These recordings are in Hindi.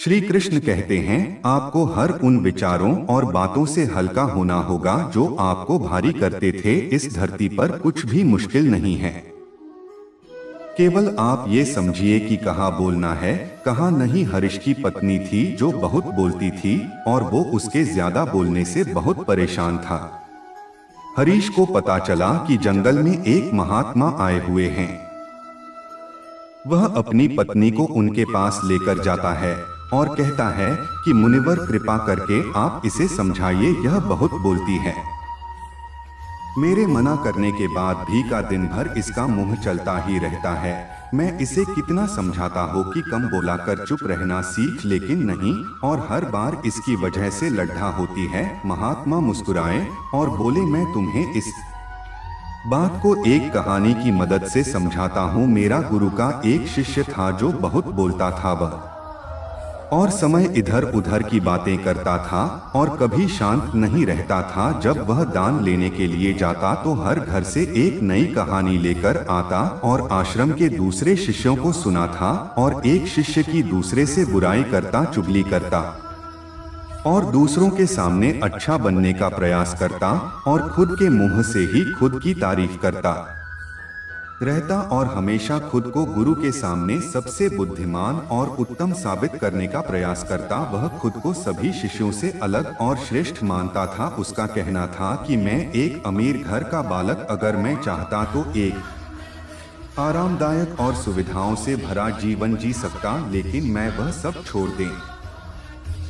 श्री कृष्ण कहते हैं, आपको हर उन विचारों और बातों से हल्का होना होगा जो आपको भारी करते थे। इस धरती पर कुछ भी मुश्किल नहीं है। केवल आप ये समझिए कि कहाँ बोलना है, कहाँ नहीं। हरीश की पत्नी थी जो बहुत बोलती थी और वो उसके ज्यादा बोलने से बहुत परेशान था। हरीश को पता चला कि जंगल में एक महात्मा आए हुए हैं। वह अपनी पत्नी को उनके पास लेकर जाता है और कहता है कि मुनिवर, कृपा करके आप इसे समझाइए, यह बहुत बोलती है। मेरे मना करने के बाद भी का दिन भर इसका मुंह चलता ही रहता है। मैं इसे कितना समझाता हूँ कि कम बोला कर चुप रहना सीख, लेकिन नहीं, और हर बार इसकी वजह से लड्ढा होती है। महात्मा मुस्कुराए और बोले, मैं तुम्हें इस बात को एक कहानी की मदद से समझाता हूँ। मेरा गुरु का एक शिष्य था जो बहुत बोलता था, वह और समय इधर उधर की बातें करता था और कभी शांत नहीं रहता था। जब वह दान लेने के लिए जाता तो हर घर से एक नई कहानी लेकर आता और आश्रम के दूसरे शिष्यों को सुनाता, और एक शिष्य की दूसरे से बुराई करता, चुगली करता और दूसरों के सामने अच्छा बनने का प्रयास करता और खुद के मुंह से ही खुद की तारीफ करता रहता और हमेशा खुद को गुरु के सामने सबसे बुद्धिमान और उत्तम साबित करने का प्रयास करता। वह खुद को सभी शिष्यों से अलग और श्रेष्ठ मानता था। उसका कहना था कि मैं एक अमीर घर का बालक, अगर मैं चाहता तो एक आरामदायक और सुविधाओं से भरा जीवन जी सकता, लेकिन मैं वह सब छोड़ दें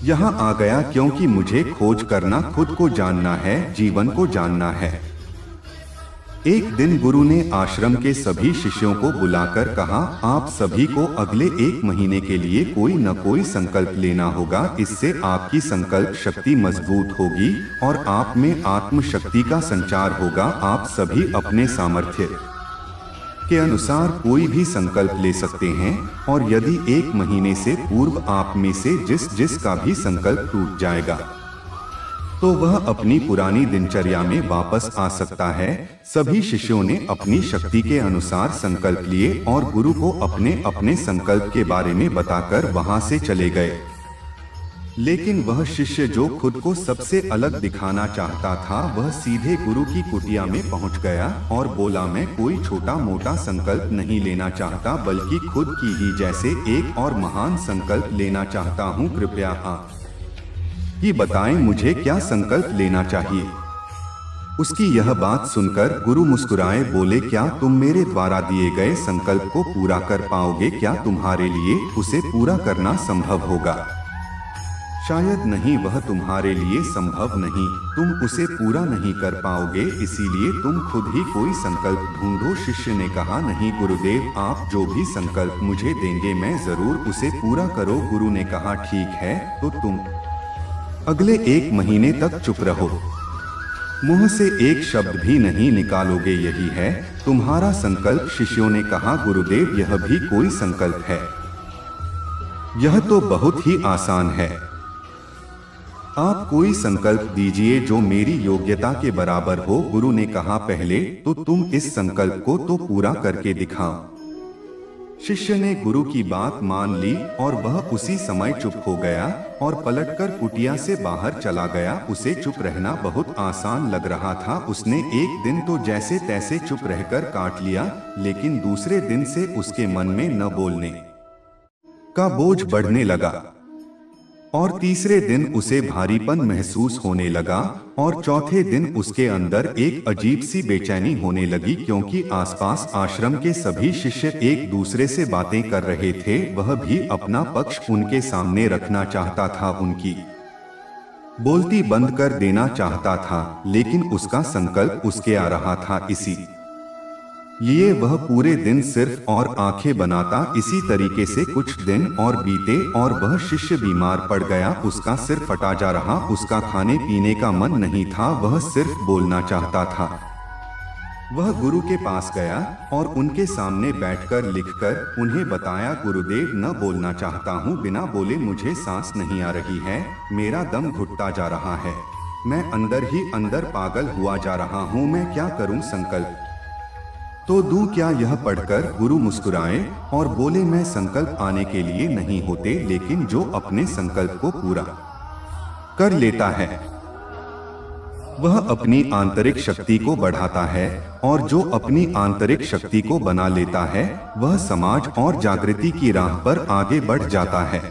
यहाँ आ गया क्योंकि मुझे खोज करना, खुद को जानना है, जीवन को जानना है। एक दिन गुरु ने आश्रम के सभी शिष्यों को बुलाकर कहा, आप सभी को अगले 1 महीने के लिए कोई न कोई संकल्प लेना होगा। इससे आपकी संकल्प शक्ति मजबूत होगी और आप में आत्म शक्ति का संचार होगा। आप सभी अपने सामर्थ्य के अनुसार कोई भी संकल्प ले सकते हैं, और यदि 1 महीने से पूर्व आप में से जिसका भी संकल्प टूट जाएगा तो वह अपनी पुरानी दिनचर्या में वापस आ सकता है। सभी शिष्यों ने अपनी शक्ति के अनुसार संकल्प लिए और गुरु को अपने अपने संकल्प के बारे में बताकर वहां से चले गए। लेकिन वह शिष्य जो खुद को सबसे अलग दिखाना चाहता था, वह सीधे गुरु की कुटिया में पहुंच गया और बोला, मैं कोई छोटा मोटा संकल्प नहीं लेना चाहता, बल्कि खुद की ही जैसे एक और महान संकल्प लेना चाहता हूँ। कृपया आप ये बताएं, मुझे क्या संकल्प लेना चाहिए। उसकी यह बात सुनकर गुरु मुस्कुराए, बोले, क्या तुम मेरे द्वारा दिए गए संकल्प को पूरा कर पाओगे? क्या तुम्हारे लिए उसे पूरा करना संभव होगा? शायद नहीं, वह तुम्हारे लिए संभव नहीं, तुम उसे पूरा नहीं कर पाओगे, इसीलिए तुम खुद ही कोई संकल्प ढूंढो। शिष्य ने कहा, नहीं गुरुदेव, आप जो भी संकल्प मुझे देंगे मैं जरूर उसे पूरा करो। गुरु ने कहा, ठीक है, तो तुम अगले 1 महीने तक चुप रहो, मुंह से एक शब्द भी नहीं निकालोगे, यही है तुम्हारा संकल्प। शिष्यों ने कहा, गुरुदेव, यह भी कोई संकल्प है? यह तो बहुत ही आसान है। आप कोई संकल्प दीजिए जो मेरी योग्यता के बराबर हो। गुरु ने कहा, पहले तो तुम इस संकल्प को तो पूरा करके दिखाओ। शिष्य ने गुरु की बात मान ली और वह उसी समय चुप हो गया और पलटकर कुटिया से बाहर चला गया। उसे चुप रहना बहुत आसान लग रहा था। उसने एक दिन तो जैसे तैसे चुप रहकर काट लिया, लेकिन दूसरे दिन से उसके मन में न बोलने का बोझ बढ़ने लगा और तीसरे दिन उसे भारीपन महसूस होने लगा और चौथे दिन उसके अंदर एक अजीब सी बेचैनी होने लगी, क्योंकि आसपास आश्रम के सभी शिष्य एक दूसरे से बातें कर रहे थे। वह भी अपना पक्ष उनके सामने रखना चाहता था, उनकी बोलती बंद कर देना चाहता था, लेकिन उसका संकल्प उसके आ रहा था। इसी ये वह पूरे दिन सिर्फ और आंखें बनाता। इसी तरीके से कुछ दिन और बीते और वह शिष्य बीमार पड़ गया। उसका सिर फटा जा रहा, उसका खाने पीने का मन नहीं था, वह सिर्फ बोलना चाहता था। वह गुरु के पास गया और उनके सामने बैठकर लिखकर उन्हें बताया, गुरुदेव, न बोलना चाहता हूँ, बिना बोले मुझे सांस नहीं आ रही है, मेरा दम घुटता जा रहा है, मैं अंदर ही अंदर पागल हुआ जा रहा हूँ, मैं क्या करूँ? संकल्प तो दूं क्या यह पढ़कर गुरु मुस्कुराए और बोले, मैं संकल्प आने के लिए नहीं होते, लेकिन जो अपने संकल्प को पूरा कर लेता है वह अपनी आंतरिक शक्ति को बढ़ाता है, और जो अपनी आंतरिक शक्ति को बना लेता है वह समाज और जागृति की राह पर आगे बढ़ जाता है।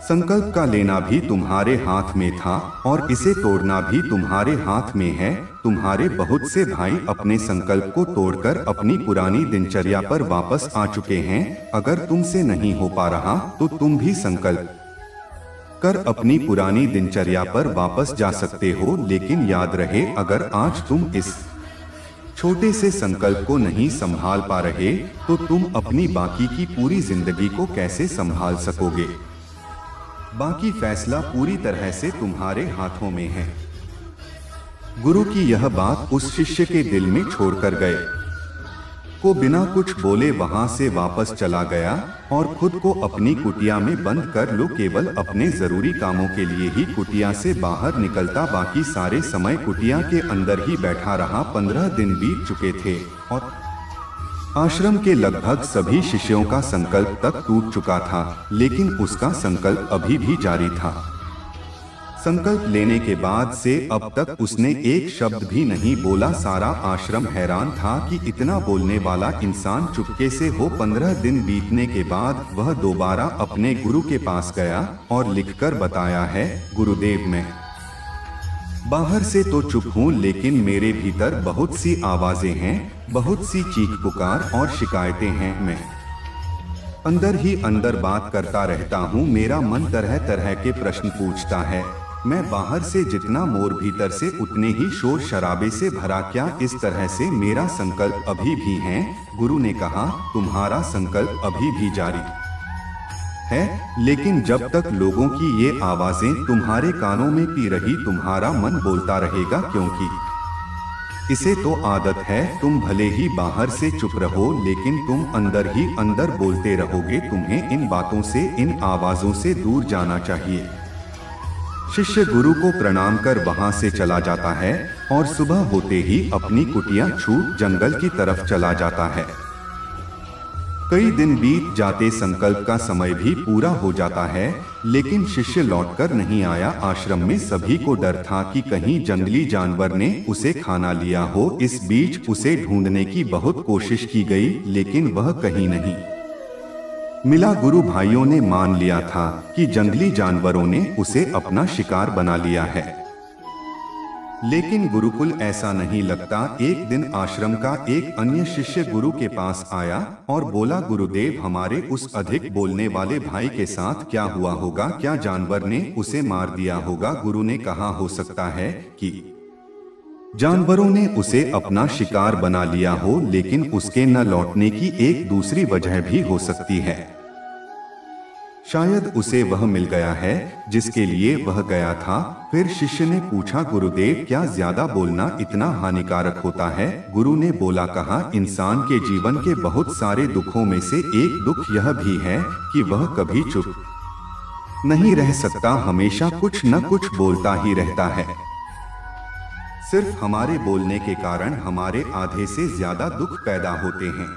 संकल्प का लेना भी तुम्हारे हाथ में था और इसे तोड़ना भी तुम्हारे हाथ में है। तुम्हारे बहुत से भाई अपने संकल्प को तोड़कर अपनी पुरानी दिनचर्या पर वापस आ चुके हैं। अगर तुमसे नहीं हो पा रहा तो तुम भी संकल्प कर अपनी पुरानी दिनचर्या पर वापस जा सकते हो, लेकिन याद रहे, अगर आज तुम इस छोटे से संकल्प को नहीं संभाल पा रहे तो तुम अपनी बाकी की पूरी जिंदगी को कैसे संभाल सकोगे। बाकी फैसला पूरी तरह से तुम्हारे हाथों में है। गुरु की यह बात उस शिष्य के दिल में छोड़कर गए को बिना कुछ बोले वहां से वापस चला गया और खुद को अपनी कुटिया में बंद कर लो। केवल अपने जरूरी कामों के लिए ही कुटिया से बाहर निकलता, बाकी सारे समय कुटिया के अंदर ही बैठा रहा। 15 दिन बीत चुके थे और आश्रम के लगभग सभी शिष्यों का संकल्प तक टूट चुका था, लेकिन उसका संकल्प अभी भी जारी था। संकल्प लेने के बाद से अब तक उसने एक शब्द भी नहीं बोला। सारा आश्रम हैरान था कि इतना बोलने वाला इंसान चुपके से हो। 15 दिन बीतने के बाद वह दोबारा अपने गुरु के पास गया और लिखकर बताया है, गुरुदेव, मैं बाहर से तो चुप हूँ, लेकिन मेरे भीतर बहुत सी आवाजें हैं, बहुत सी चीख पुकार और शिकायतें हैं। मैं अंदर ही अंदर बात करता रहता हूँ। मेरा मन तरह तरह के प्रश्न पूछता है। मैं बाहर से जितना मोर, भीतर से उतने ही शोर शराबे से भरा। क्या इस तरह से मेरा संकल्प अभी भी है? गुरु ने कहा, तुम्हारा संकल्प अभी भी जारी है, लेकिन जब तक लोगों की ये आवाजें तुम्हारे कानों में पी रही, तुम्हारा मन बोलता रहेगा, क्योंकि इसे तो आदत है। तुम भले ही बाहर से चुप रहो, लेकिन तुम अंदर ही अंदर बोलते रहोगे। तुम्हें इन बातों से, इन आवाजों से दूर जाना चाहिए। शिष्य गुरु को प्रणाम कर वहां से चला जाता है और सुबह होते ही अपनी कुटिया छूट जंगल की तरफ चला जाता है। कई दिन बीत जाते, संकल्प का समय भी पूरा हो जाता है, लेकिन शिष्य लौटकर नहीं आया। आश्रम में सभी को डर था कि कहीं जंगली जानवर ने उसे खाना लिया हो। इस बीच उसे ढूंढने की बहुत कोशिश की गई, लेकिन वह कहीं नहीं मिला। गुरु भाइयों ने मान लिया था कि जंगली जानवरों ने उसे अपना शिकार बना लिया है, लेकिन गुरुकुल ऐसा नहीं लगता। एक दिन आश्रम का एक अन्य शिष्य गुरु के पास आया और बोला, गुरुदेव, हमारे उस अधिक बोलने वाले भाई के साथ क्या हुआ होगा? क्या जानवर ने उसे मार दिया होगा? गुरु ने कहा, हो सकता है कि जानवरों ने उसे अपना शिकार बना लिया हो, लेकिन उसके न लौटने की एक दूसरी वजह भी हो सकती है। शायद उसे वह मिल गया है जिसके लिए वह गया था। फिर शिष्य ने पूछा, गुरुदेव, क्या ज्यादा बोलना इतना हानिकारक होता है? गुरु ने बोला, कहा, इंसान के जीवन के बहुत सारे दुखों में से एक दुख यह भी है कि वह कभी चुप नहीं रह सकता, हमेशा कुछ न कुछ बोलता ही रहता है। सिर्फ हमारे बोलने के कारण हमारे आधे से ज्यादा दुख पैदा होते हैं।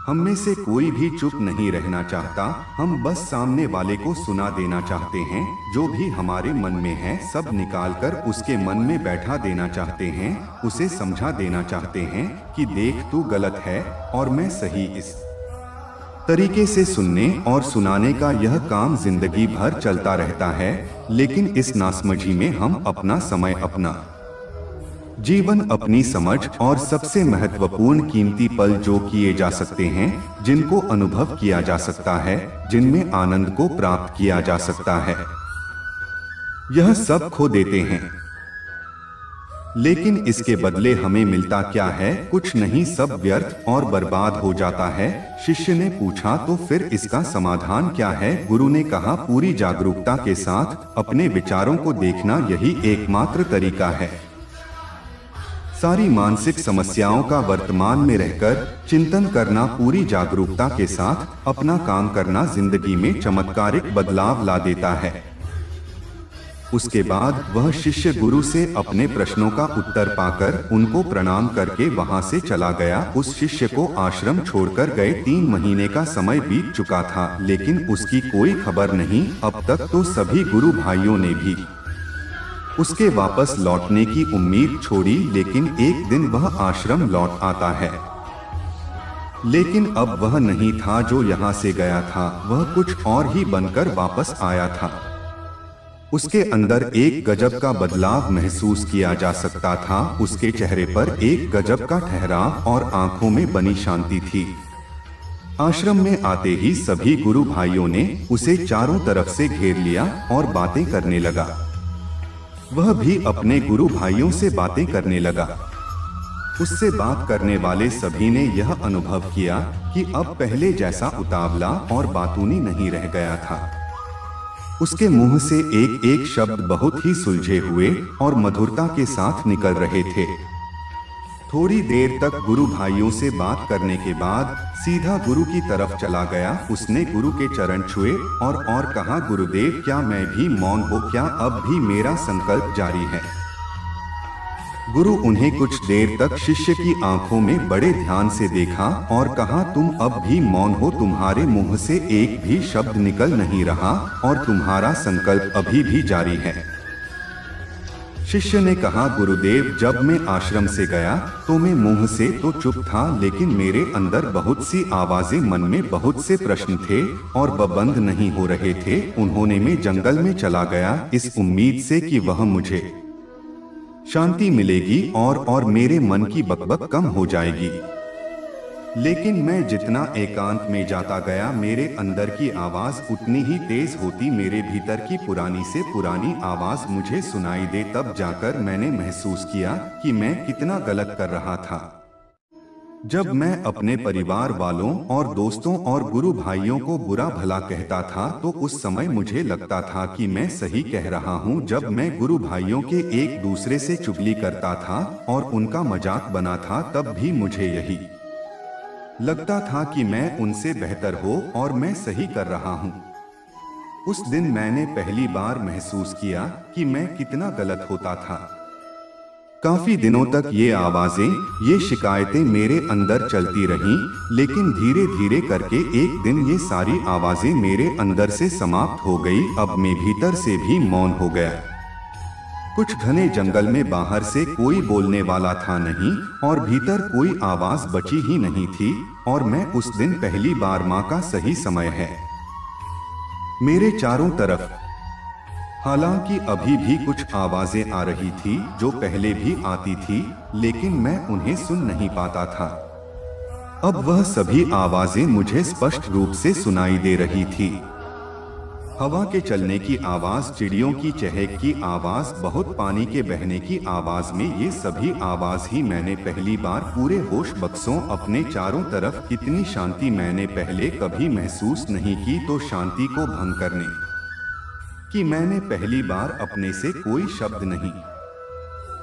हम में से कोई भी चुप नहीं रहना चाहता, हम बस सामने वाले को सुना देना चाहते हैं। जो भी हमारे मन में है सब निकालकर उसके मन में बैठा देना चाहते हैं। उसे समझा देना चाहते हैं कि देख, तू गलत है और मैं सही। इस तरीके से सुनने और सुनाने का यह काम जिंदगी भर चलता रहता है, लेकिन इस नासमझी में हम अपना समय, अपना जीवन, अपनी समझ और सबसे महत्वपूर्ण कीमती पल जो किए जा सकते हैं, जिनको अनुभव किया जा सकता है, जिनमें आनंद को प्राप्त किया जा सकता है, यह सब खो देते हैं। लेकिन इसके बदले हमें मिलता क्या है? कुछ नहीं, सब व्यर्थ और बर्बाद हो जाता है। शिष्य ने पूछा, तो फिर इसका समाधान क्या है? गुरु ने कहा, पूरी जागरूकता के साथ अपने विचारों को देखना, यही एकमात्र तरीका है। सारी मानसिक समस्याओं का वर्तमान में रहकर चिंतन करना, पूरी जागरूकता के साथ अपना काम करना जिंदगी में चमत्कारिक बदलाव ला देता है। उसके बाद वह शिष्य गुरु से अपने प्रश्नों का उत्तर पाकर उनको प्रणाम करके वहां से चला गया। उस शिष्य को आश्रम छोड़कर गए 3 महीने का समय बीत चुका था, लेकिन उसकी कोई खबर नहीं। अब तक तो सभी गुरु भाइयों ने भी उसके वापस लौटने की उम्मीद छोड़ी, लेकिन एक दिन वह आश्रम लौट आता है। लेकिन अब वह नहीं था जो यहाँ से गया था, वह कुछ और ही बनकर वापस आया था। उसके अंदर एक गजब का बदलाव महसूस किया जा सकता था। उसके चेहरे पर एक गजब का ठहराव और आंखों में बनी शांति थी। आश्रम में आते ही सभी गुरु भाइयों ने उसे चारों तरफ से घेर लिया और बातें करने लगा। वह भी अपने गुरु भाइयों से बातें करने लगा। उससे बात करने वाले सभी ने यह अनुभव किया कि अब पहले जैसा उतावला और बातूनी नहीं रह गया था। उसके मुंह से एक एक शब्द बहुत ही सुलझे हुए और मधुरता के साथ निकल रहे थे। थोड़ी देर तक गुरु भाइयों से बात करने के बाद सीधा गुरु की तरफ चला गया। उसने गुरु के चरण छुए और कहा, गुरुदेव, क्या मैं भी मौन हो? क्या अब भी मेरा संकल्प जारी है? गुरु उन्हें कुछ देर तक शिष्य की आंखों में बड़े ध्यान से देखा और कहा, तुम अब भी मौन हो? तुम्हारे मुंह से एक भी शब्द निकल नहीं रहा और तुम्हारा संकल्प अभी भी जारी है। शिष्य ने कहा, गुरुदेव, जब मैं आश्रम से गया तो मैं मुंह से तो चुप था, लेकिन मेरे अंदर बहुत सी आवाजें, मन में बहुत से प्रश्न थे और वह बंद नहीं हो रहे थे। उन्होंने मैं जंगल में चला गया इस उम्मीद से कि वह मुझे शांति मिलेगी और मेरे मन की बकबक कम हो जाएगी। लेकिन मैं जितना एकांत में जाता गया, मेरे अंदर की आवाज उतनी ही तेज होती। मेरे भीतर की पुरानी से पुरानी आवाज मुझे सुनाई दे। तब जाकर मैंने महसूस किया कि मैं कितना गलत कर रहा था। जब मैं अपने परिवार वालों और दोस्तों और गुरु भाइयों को बुरा भला कहता था तो उस समय मुझे लगता था कि मैं सही कह रहा हूँ। जब मैं गुरु भाइयों के एक दूसरे से चुगली करता था और उनका मजाक बना था, तब भी मुझे यही लगता था कि मैं उनसे बेहतर हो और मैं सही कर रहा हूँ। उस दिन मैंने पहली बार महसूस किया कि मैं कितना गलत होता था। काफी दिनों तक ये आवाजें, ये शिकायतें मेरे अंदर चलती रहीं, लेकिन धीरे धीरे करके एक दिन ये सारी आवाजें मेरे अंदर से समाप्त हो गई। अब मैं भीतर से भी मौन हो गया। कुछ घने जंगल में बाहर से कोई बोलने वाला था नहीं और भीतर कोई आवाज बची ही नहीं थी। और मैं उस दिन पहली बार माँ का सही समय है मेरे चारों तरफ। हालांकि अभी भी कुछ आवाजें आ रही थी जो पहले भी आती थी, लेकिन मैं उन्हें सुन नहीं पाता था। अब वह सभी आवाजें मुझे स्पष्ट रूप से सुनाई दे रही थी। हवा के चलने की आवाज, चिड़ियों की चहक की आवाज, बहुत पानी के बहने की आवाज में ये सभी आवाज ही मैंने पहली बार पूरे होश बक्सों अपने चारों तरफ। कितनी शांति मैंने पहले कभी महसूस नहीं की। तो शांति को भंग करने कि मैंने पहली बार अपने से कोई शब्द नहीं।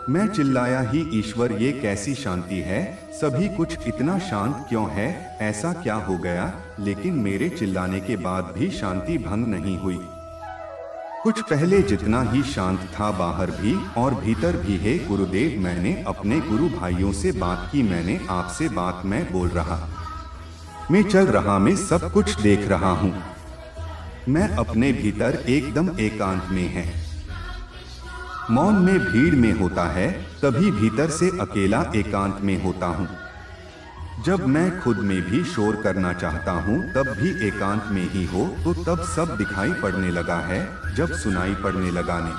मैं चिल्लाया ही, ईश्वर, ये कैसी शांति है? सभी कुछ इतना शांत क्यों है? ऐसा क्या हो गया? लेकिन मेरे चिल्लाने के बाद भी शांति भंग नहीं हुई। कुछ पहले जितना ही शांत था, बाहर भी और भीतर भी है। गुरुदेव, मैंने अपने गुरु भाइयों से बात की। मैंने आपसे बात, मैं बोल रहा, मैं चल रहा, मैं सब कुछ देख रहा हूँ। मैं अपने भीतर एकदम एकांत में है। मौन में भीड़ में होता है, तभी भीतर से अकेला एकांत में होता हूँ। जब मैं खुद में भी शोर करना चाहता हूँ, तब भी एकांत में ही हो तो तब सब दिखाई पड़ने लगा है। जब सुनाई पड़ने लगा ने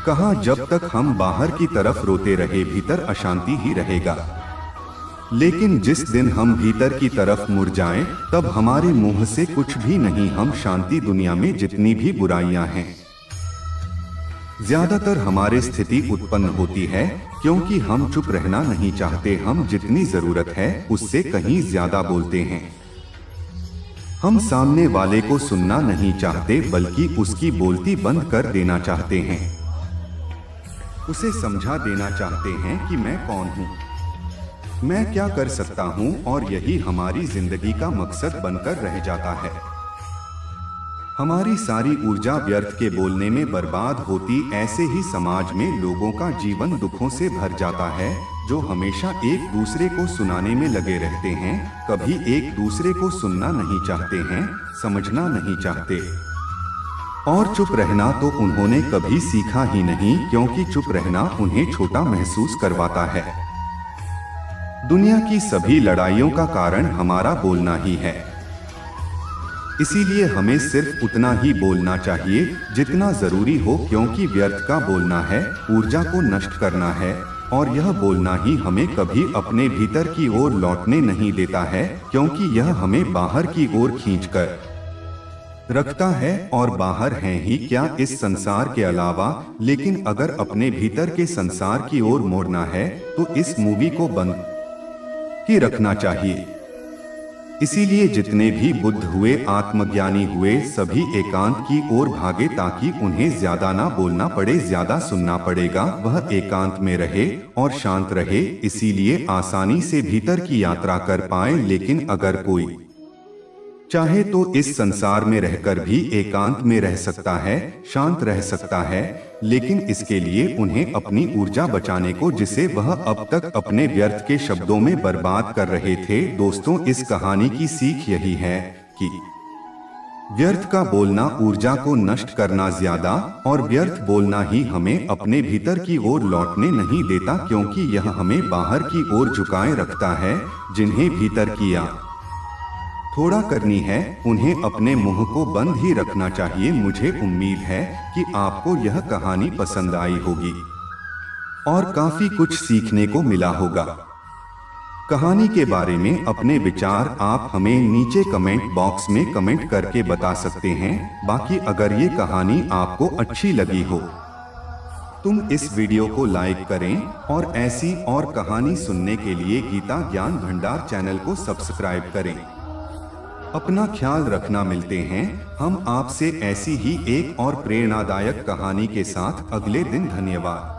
कहा, जब तक हम बाहर की तरफ रोते रहे, भीतर अशांति ही रहेगा। लेकिन जिस दिन हम भीतर की तरफ मुड़ जाएं, तब हमारे मुंह से कुछ भी नहीं। हम शांति, दुनिया में जितनी भी बुराइयां हैं, ज्यादातर हमारी स्थिति उत्पन्न होती है क्योंकि हम चुप रहना नहीं चाहते। हम जितनी जरूरत है उससे कहीं ज्यादा बोलते हैं। हम सामने वाले को सुनना नहीं चाहते, बल्कि उसकी बोलती बंद कर देना चाहते हैं। उसे समझा देना चाहते हैं कि मैं कौन हूँ, मैं क्या कर सकता हूँ, और यही हमारी जिंदगी का मकसद बनकर रह जाता है। हमारी सारी ऊर्जा व्यर्थ के बोलने में बर्बाद होती। ऐसे ही समाज में लोगों का जीवन दुखों से भर जाता है, जो हमेशा एक दूसरे को सुनाने में लगे रहते हैं, कभी एक दूसरे को सुनना नहीं चाहते हैं, समझना नहीं चाहते। और चुप रहना तो उन्होंने कभी सीखा ही नहीं, क्योंकि चुप रहना उन्हें छोटा महसूस करवाता है। दुनिया की सभी लड़ाइयों का कारण हमारा बोलना ही है। इसीलिए हमें सिर्फ उतना ही बोलना चाहिए जितना जरूरी हो, क्योंकि व्यर्थ का बोलना है ऊर्जा को नष्ट करना है, और यह बोलना ही हमें कभी अपने भीतर की ओर लौटने नहीं देता है, क्योंकि यह हमें बाहर की ओर खींचकर रखता है। और बाहर हैं ही क्या इस संसार के अलावा, लेकिन अगर अपने भीतर के संसार की ओर मोड़ना है तो इस मूवी को बंद ही रखना चाहिए। इसीलिए जितने भी बुद्ध हुए, आत्मज्ञानी हुए, सभी एकांत की ओर भागे, ताकि उन्हें ज्यादा ना बोलना पड़े, ज्यादा सुनना पड़ेगा। वह एकांत में रहे और शांत रहे, इसीलिए आसानी से भीतर की यात्रा कर पाए। लेकिन अगर कोई चाहे तो इस संसार में रहकर भी एकांत में रह सकता है, शांत रह सकता है, लेकिन इसके लिए उन्हें अपनी ऊर्जा बचाने को, जिसे वह अब तक अपने व्यर्थ के शब्दों में बर्बाद कर रहे थे। दोस्तों, इस कहानी की सीख यही है कि व्यर्थ का बोलना ऊर्जा को नष्ट करना ज्यादा, और व्यर्थ बोलना ही हमें अपने भीतर की ओर लौटने नहीं देता, क्योंकि यह हमें बाहर की ओर झुकाए रखता है। जिन्हें भीतर किया थोड़ा करनी है, उन्हें अपने मुंह को बंद ही रखना चाहिए। मुझे उम्मीद है कि आपको यह कहानी पसंद आई होगी और काफी कुछ सीखने को मिला होगा। कहानी के बारे में अपने विचार आप हमें नीचे कमेंट बॉक्स में कमेंट करके बता सकते हैं। बाकी अगर ये कहानी आपको अच्छी लगी हो, तुम इस वीडियो को लाइक करें, और ऐसी और कहानी सुनने के लिए गीता ज्ञान भंडार चैनल को सब्सक्राइब करें। अपना ख्याल रखना। मिलते हैं हम आपसे ऐसी ही एक और प्रेरणादायक कहानी के साथ अगले दिन। धन्यवाद।